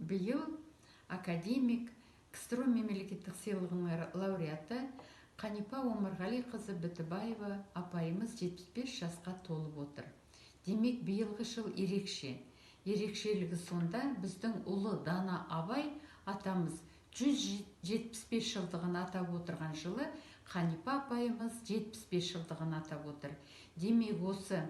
Биыл академик КСРО мемлекеттік сыйлығының лауреаты Қанипа Омарғалиқызы Бітібаева апайымыз 75 жасқа толып отыр. Демек, биылғы жыл ерекше. Ерекшелігі сонда біздің ұлы дана Абай атамыз 175 жылдығын атап отырған жылы Қанипа апайымыз 75 жылдығын атап отыр. Демек, осы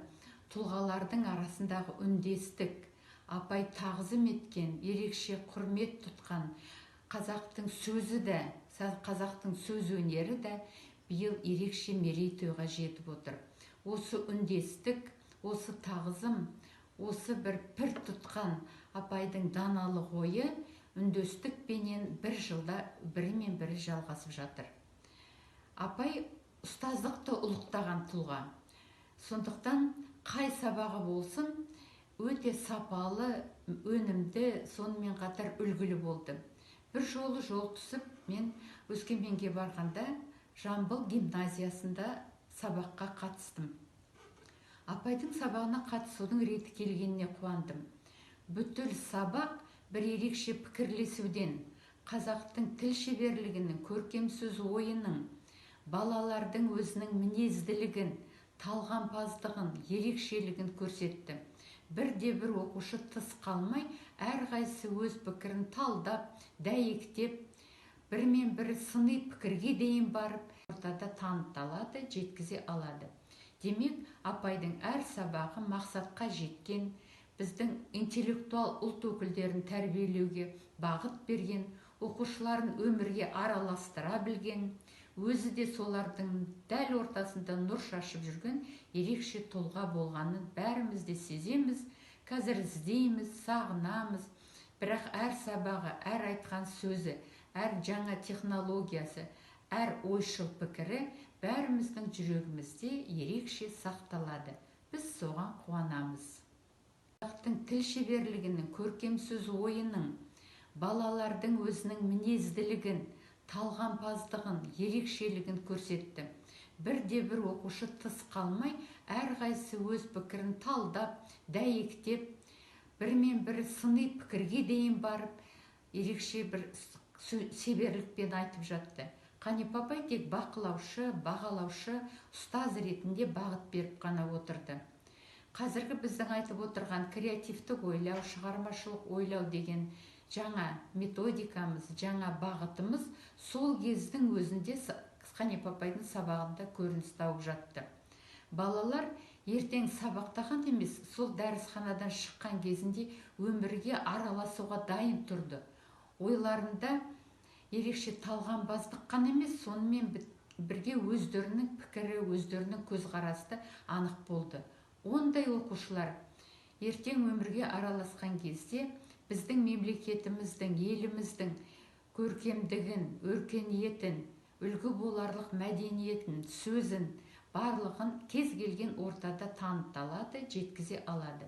тұлғалардың арасындағы үндестік, апай тағзым еткен, ерекше құрмет тұтқан қазақтың сөзі де, қазақтың сөз өнері де биыл ерекше мерейтойға жетіп отыр. Осы үндестік, осы тағзым, осы бір пір тұтқан апайдың даналық ойы үндестікпенен бір жылда бірімен бірі жалғасып жатыр. Апай ұстаздықты ұлықтаған тұлға. Сондықтан қай сабағы болсын, өте сапалы, өнімді, сонымен қатар үлгілі болды. Бір жолы жол түсіп, мен Өскеменге барғанда Жамбыл гимназиясында сабаққа қатыстым. Апайдың сабағына қатысудың реті келгеніне қуандым. Бүтіл сабақ бір ерекше пікірлесуден, қазақтың тіл шеберлігінің, көркем сөз ойының, балалардың өзінің мінезділігін, талғампаздығын, ерекшелігін көрсетті. Бірде-бір оқушы тыс қалмай, әрқайсысы өз пікірін талдап, дәйектеп, бірмен бірі сыни пікірге дейін барып, ортада таныталады, жеткізе алады. Демек, апайдың әр сабағы мақсатқа жеткен, біздің интеллектуал ұлт өкілдерін тәрбиелеуге бағыт берген, оқушыларын өмірге араластыра білген, өзі де солардың дәл ортасында нұр шашып жүрген ерекше тұлға болғанын бәріміз де сеземіз, қазір іздейміз, сағынамыз. Бірақ әр сабағы, әр айтқан сөзі, әр жаңа технологиясы, әр ойшыл пікірі бәріміздің жүрегімізде ерекше сақталады. Біз соған қуанамыз. Қазақтың тіл шеберлігінің, көркем сөз ойының, балалардың өзінің мінезділігін, талғампаздығын, ерекшелігін көрсетті. Бірде-бір оқушы тыс қалмай, әрқайсысы өз пікірін талдап, дәйектеп, бірмен бірі сыни пікірге дейін барып, ерекше бір шеберлікпен айтып жатты. Қанипа апай тек бақылаушы, бағалаушы, ұстаз ретінде бағыт беріп қана отырды. Қазіргі біздің айтып отырған креативтік ойлау, шығармашылық ойлау деген жаңа методикамыз, жаңа бағытымыз сол кездің өзінде Қанипа апайдың сабағында көрініс тауып жатты. Балалар ертең сабақтаған емес, сол дәрісханадан шыққан кезінде өмірге араласуға дайын тұрды. Ойларында ерекше талғампаздық қана емес, сонымен бірге өздерінің пікірі, өздерінің көзқарасы анық болды. Ондай оқушылар ертең өмірге араласқан кезде біздің мемлекетіміздің, еліміздің көркемдігін, өркениетін, үлгі боларлық мәдениетін, сөзін, барлығын кез келген ортада таныталады, жеткізе алады.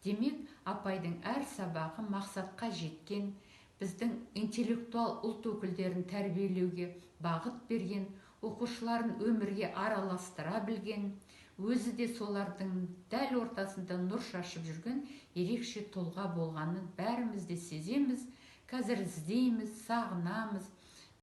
Демек, апайдың әр сабағы мақсатқа жеткен, біздің интеллектуал ұлт өкілдерін тәрбиелеуге бағыт берген, оқушыларын өмірге араластыра білген, өзі де солардың дәл ортасында нұр шашып жүрген ерекше тұлға болғанын бәріміз де сеземіз, қазір іздейміз, сағынамыз.